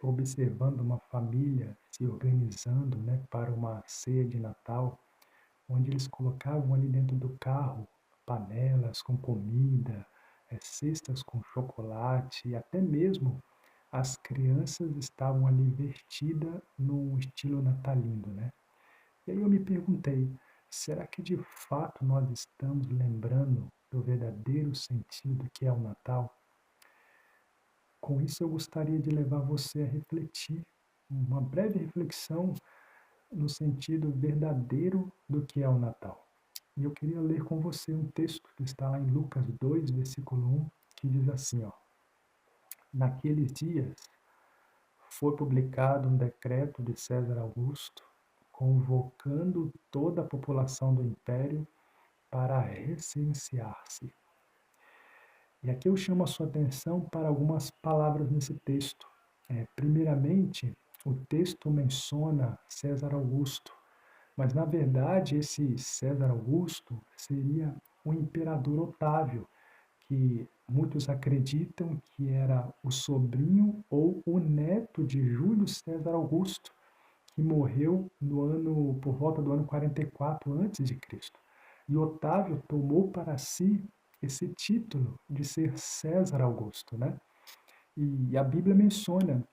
observando uma família se organizando, né, para uma ceia de Natal, onde eles colocavam ali dentro do carro panelas com comida, cestas com chocolate e até mesmo as crianças estavam ali vestidas num estilo natalino, né? E aí eu me perguntei, será que de fato nós estamos lembrando do verdadeiro sentido que é o Natal? Com isso eu gostaria de levar você a refletir, uma breve reflexão no sentido verdadeiro do que é o Natal. E eu queria ler com você um texto que está lá em Lucas 2, versículo 1, que diz assim, ó: Naqueles dias foi publicado um decreto de César Augusto, convocando toda a população do império para recensear-se. E aqui eu chamo a sua atenção para algumas palavras nesse texto. Primeiramente, o texto menciona César Augusto, mas na verdade esse César Augusto seria o imperador Otávio, que muitos acreditam que era o sobrinho ou o neto de Júlio César Augusto, que morreu no ano por volta do ano 44 antes de Cristo. E Otávio tomou para si esse título de ser César Augusto, né? E a Bíblia menciona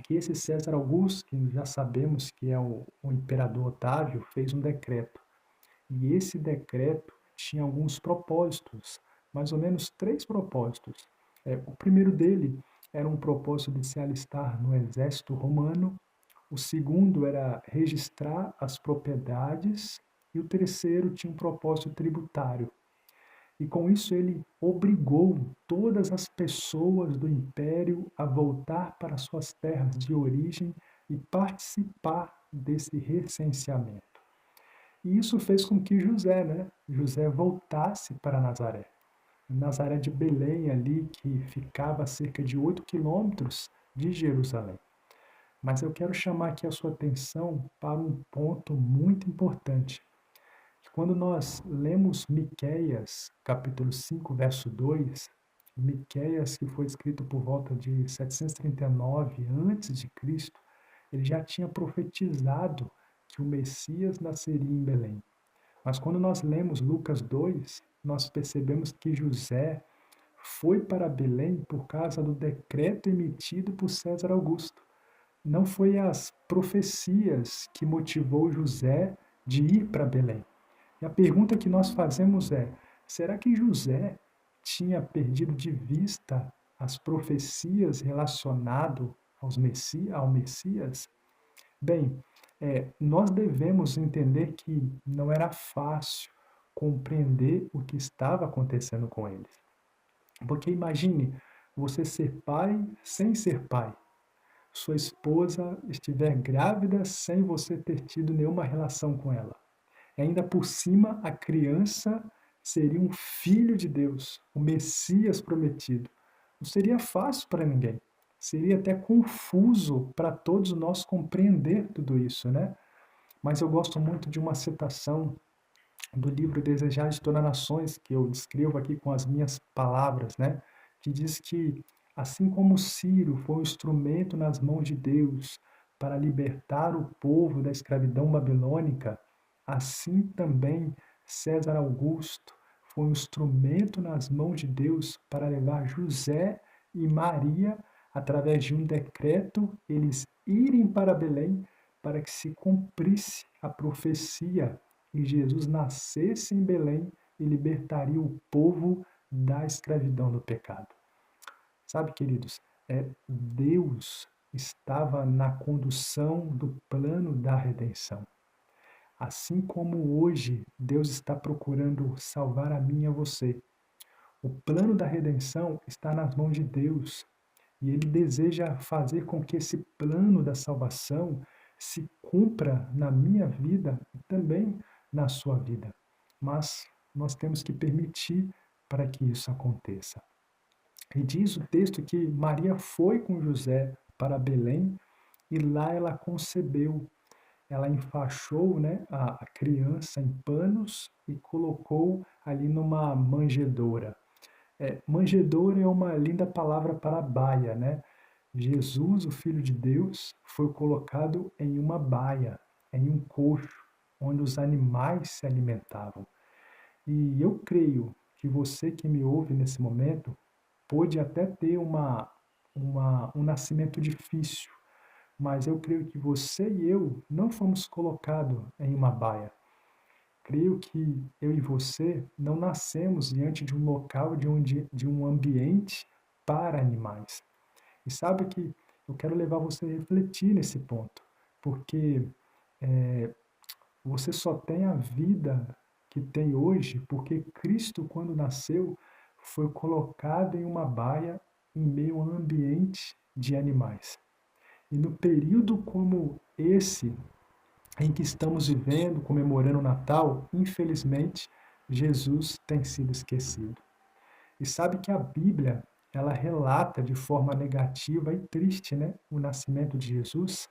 que esse César Augusto, que já sabemos que é o imperador Otávio, fez um decreto. E esse decreto tinha alguns propósitos, mais ou menos três propósitos. O primeiro dele era um propósito de se alistar no exército romano, o segundo era registrar as propriedades, e o terceiro tinha um propósito tributário. E com isso ele obrigou todas as pessoas do império a voltar para suas terras de origem e participar desse recenseamento. E isso fez com que José, né, José voltasse para Nazaré. Nazaré de Belém ali, que ficava a cerca de 8 quilômetros de Jerusalém. Mas eu quero chamar aqui a sua atenção para um ponto muito importante. Quando nós lemos Miqueias, capítulo 5, verso 2, Miqueias, que foi escrito por volta de 739 a.C., ele já tinha profetizado que o Messias nasceria em Belém. Mas quando nós lemos Lucas 2, nós percebemos que José foi para Belém por causa do decreto emitido por César Augusto. Não foi as profecias que motivou José de ir para Belém. E a pergunta que nós fazemos é: será que José tinha perdido de vista as profecias relacionadas ao Messias? Bem, nós devemos entender que não era fácil compreender o que estava acontecendo com eles. Porque imagine você ser pai sem ser pai, sua esposa estiver grávida sem você ter tido nenhuma relação com ela. E ainda por cima, a criança seria um filho de Deus, o Messias prometido. Não seria fácil para ninguém. Seria até confuso para todos nós compreender tudo isso, né? Mas eu gosto muito de uma citação do livro Desejar de Todas as Nações, que eu descrevo aqui com as minhas palavras, né? Que diz que, assim como Ciro foi um instrumento nas mãos de Deus para libertar o povo da escravidão babilônica, assim também César Augusto foi um instrumento nas mãos de Deus para levar José e Maria, através de um decreto, eles irem para Belém para que se cumprisse a profecia e Jesus nascesse em Belém e libertaria o povo da escravidão do pecado. Sabe, queridos, Deus estava na condução do plano da redenção. Assim como hoje Deus está procurando salvar a mim e a você. O plano da redenção está nas mãos de Deus e Ele deseja fazer com que esse plano da salvação se cumpra na minha vida e também na sua vida. Mas nós temos que permitir para que isso aconteça. E diz o texto que Maria foi com José para Belém e lá ela concebeu. Ela enfaixou, né, a criança em panos e colocou ali numa manjedoura. Manjedoura é uma linda palavra para baia, né? Jesus, o Filho de Deus, foi colocado em uma baia, em um coxo, onde os animais se alimentavam. E eu creio que você que me ouve nesse momento pôde até ter um nascimento difícil, mas eu creio que você e eu não fomos colocados em uma baia. Creio que eu e você não nascemos diante de um local, de um ambiente para animais. E sabe que eu quero levar você a refletir nesse ponto, porque você só tem a vida que tem hoje porque Cristo, quando nasceu, foi colocado em uma baia em meio a um ambiente de animais. E no período como esse em que estamos vivendo, comemorando o Natal, infelizmente, Jesus tem sido esquecido. E sabe que a Bíblia, ela relata de forma negativa e triste, né, o nascimento de Jesus,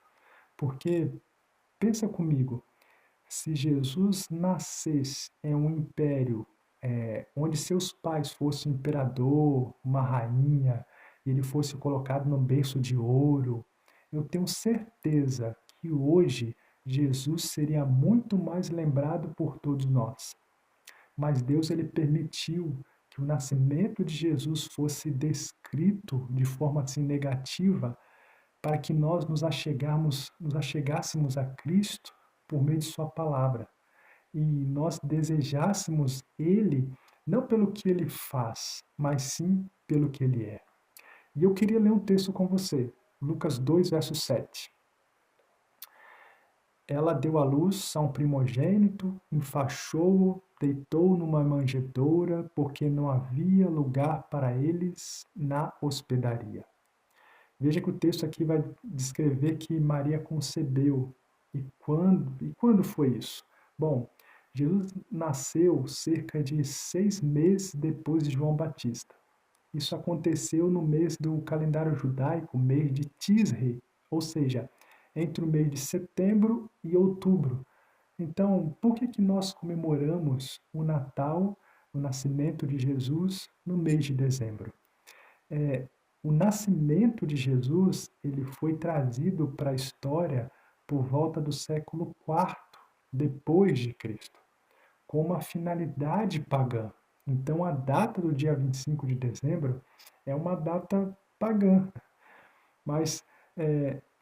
porque pensa comigo, se Jesus nascesse em um império onde seus pais fossem um imperador, uma rainha, e ele fosse colocado num berço de ouro, eu tenho certeza que hoje Jesus seria muito mais lembrado por todos nós. Mas Deus ele permitiu que o nascimento de Jesus fosse descrito de forma assim negativa para que nós nos achegássemos a Cristo por meio de sua palavra e nós desejássemos ele não pelo que ele faz, mas sim pelo que ele é. E eu queria ler um texto com você, Lucas 2, verso 7. Ela deu à luz a um primogênito, enfaixou-o, deitou numa manjedoura, porque não havia lugar para eles na hospedaria. Veja que o texto aqui vai descrever que Maria concebeu. E quando foi isso? Bom, Jesus nasceu cerca de 6 meses depois de João Batista. Isso aconteceu no mês do calendário judaico, mês de Tisre, ou seja, entre o mês de setembro e outubro. Então, por que que nós comemoramos o Natal, o nascimento de Jesus, no mês de dezembro? O nascimento de Jesus, ele foi trazido para a história por volta do século IV depois de Cristo, com uma finalidade pagã. Então, a data do dia 25 de dezembro é uma data pagã, mas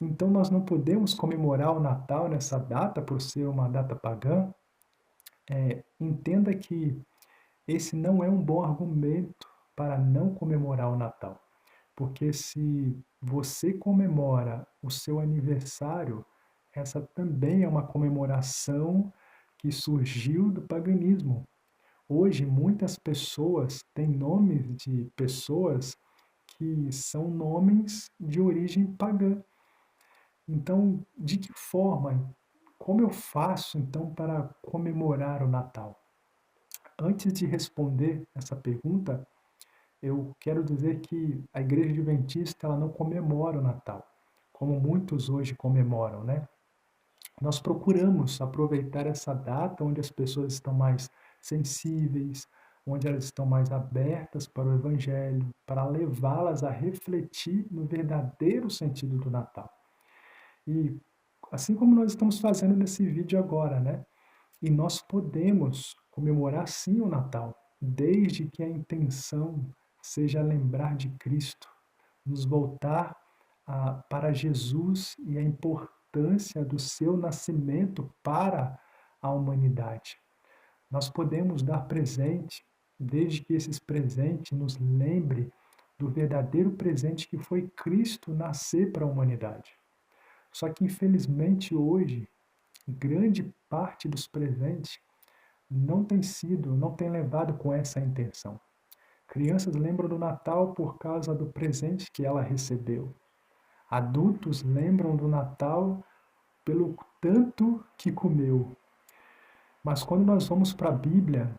então nós não podemos comemorar o Natal nessa data por ser uma data pagã. Entenda que esse não é um bom argumento para não comemorar o Natal. Porque se você comemora o seu aniversário, essa também é uma comemoração que surgiu do paganismo. Hoje, muitas pessoas têm nomes de pessoas que são nomes de origem pagã. Então, de que forma, como eu faço então para comemorar o Natal? Antes de responder essa pergunta, eu quero dizer que a Igreja Adventista ela não comemora o Natal, como muitos hoje comemoram, né? Nós procuramos aproveitar essa data onde as pessoas estão mais sensíveis, onde elas estão mais abertas para o Evangelho, para levá-las a refletir no verdadeiro sentido do Natal. E assim como nós estamos fazendo nesse vídeo agora, né? E nós podemos comemorar sim o Natal, desde que a intenção seja lembrar de Cristo, nos voltar para Jesus e a importância do seu nascimento para a humanidade. Nós podemos dar presente, desde que esses presentes nos lembre do verdadeiro presente que foi Cristo nascer para a humanidade. Só que infelizmente hoje, grande parte dos presentes não tem levado com essa intenção. Crianças lembram do Natal por causa do presente que ela recebeu. Adultos lembram do Natal pelo tanto que comeu. Mas quando nós vamos para a Bíblia,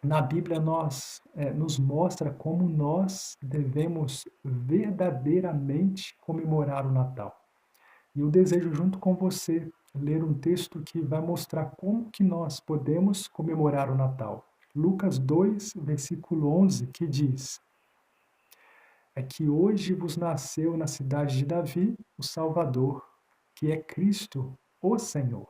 na Bíblia nos mostra como nós devemos verdadeiramente comemorar o Natal. E eu desejo junto com você ler um texto que vai mostrar como que nós podemos comemorar o Natal. Lucas 2, versículo 11, que diz: é que hoje vos nasceu na cidade de Davi o Salvador, que é Cristo, o Senhor.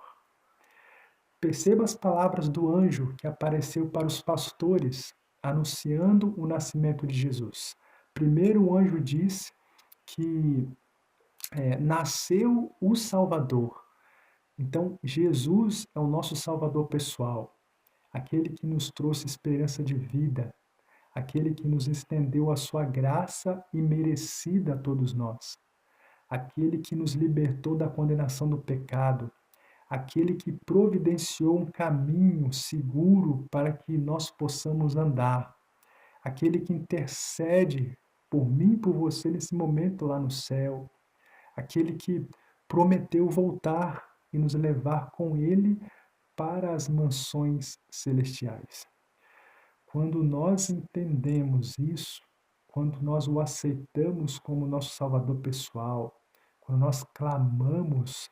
Perceba as palavras do anjo que apareceu para os pastores, anunciando o nascimento de Jesus. Primeiro o anjo disse que nasceu o Salvador. Então, Jesus é o nosso Salvador pessoal, aquele que nos trouxe esperança de vida, aquele que nos estendeu a sua graça imerecida a todos nós, aquele que nos libertou da condenação do pecado, aquele que providenciou um caminho seguro para que nós possamos andar, aquele que intercede por mim e por você nesse momento lá no céu, aquele que prometeu voltar e nos levar com ele para as mansões celestiais. Quando nós entendemos isso, quando nós o aceitamos como nosso Salvador pessoal, quando nós clamamos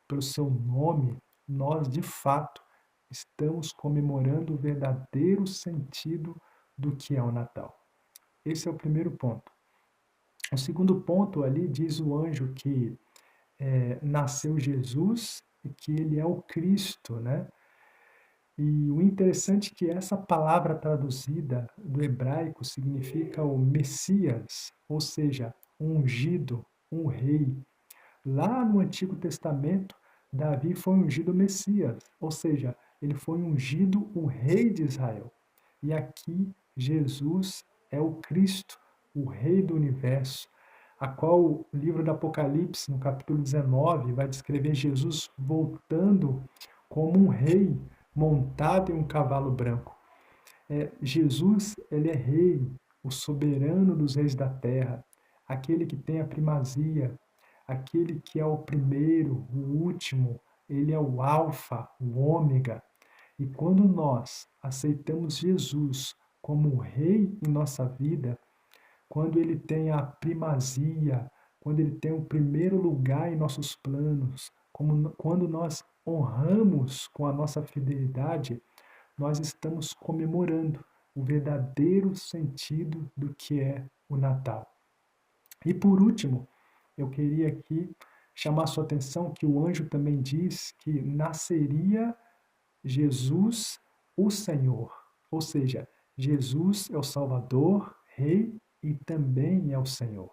pelo seu nome, nós de fato estamos comemorando o verdadeiro sentido do que é o Natal. Esse é o primeiro ponto. O segundo ponto ali diz o anjo que nasceu Jesus e que ele é o Cristo, né? E o interessante é que essa palavra traduzida do hebraico significa o Messias, ou seja, um ungido, um rei. Lá no Antigo Testamento, Davi foi ungido Messias, ou seja, ele foi ungido o rei de Israel. E aqui Jesus é o Cristo, o rei do universo, a qual o livro do Apocalipse, no capítulo 19, vai descrever Jesus voltando como um rei montado em um cavalo branco. Jesus, ele é rei, o soberano dos reis da terra, aquele que tem a primazia, aquele que é o primeiro, o último, ele é o alfa, o ômega. E quando nós aceitamos Jesus como rei em nossa vida, quando ele tem a primazia, quando ele tem o primeiro lugar em nossos planos, quando nós honramos com a nossa fidelidade, nós estamos comemorando o verdadeiro sentido do que é o Natal. E por último, eu queria aqui chamar sua atenção que o anjo também diz que nasceria Jesus, o Senhor. Ou seja, Jesus é o Salvador, Rei e também é o Senhor.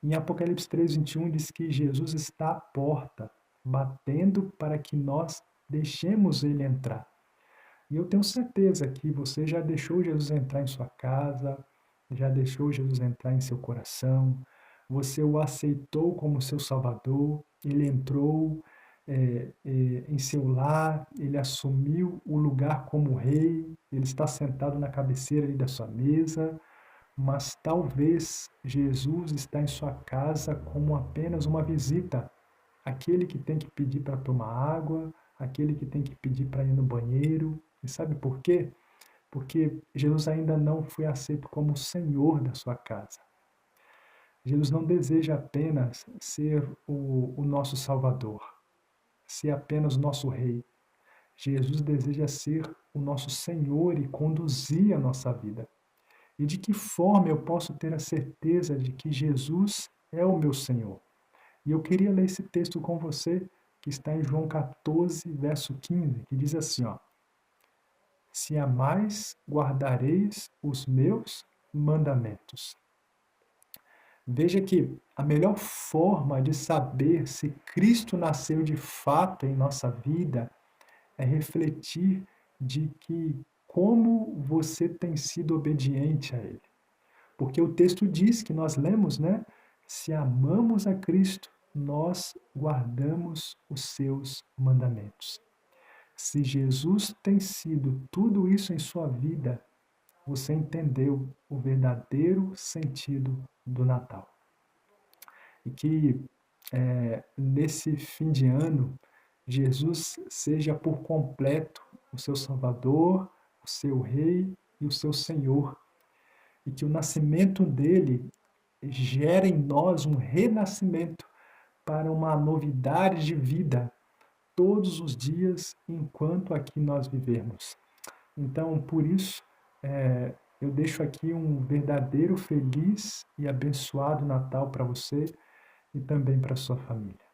Em Apocalipse 3:21 diz que Jesus está à porta, batendo para que nós deixemos ele entrar. E eu tenho certeza que você já deixou Jesus entrar em sua casa, já deixou Jesus entrar em seu coração, você o aceitou como seu Salvador, ele entrou em seu lar, ele assumiu o lugar como rei, ele está sentado na cabeceira ali da sua mesa, mas talvez Jesus está em sua casa como apenas uma visita, aquele que tem que pedir para tomar água, aquele que tem que pedir para ir no banheiro. E sabe por quê? Porque Jesus ainda não foi aceito como o Senhor da sua casa. Jesus não deseja apenas ser o nosso Salvador, ser apenas o nosso Rei. Jesus deseja ser o nosso Senhor e conduzir a nossa vida. E de que forma eu posso ter a certeza de que Jesus é o meu Senhor? E eu queria ler esse texto com você, que está em João 14, verso 15, que diz assim, ó: Se amais, guardareis os meus mandamentos. Veja que a melhor forma de saber se Cristo nasceu de fato em nossa vida é refletir de que como você tem sido obediente a Ele. Porque o texto diz que nós lemos, né? Se amamos a Cristo, nós guardamos os seus mandamentos. Se Jesus tem sido tudo isso em sua vida, você entendeu o verdadeiro sentido do Natal. E que nesse fim de ano, Jesus seja por completo o seu Salvador, o seu Rei e o seu Senhor. E que o nascimento dele gere em nós um renascimento para uma novidade de vida todos os dias enquanto aqui nós vivemos. Então, por isso, Eu deixo aqui um verdadeiro feliz e abençoado Natal para você e também para sua família.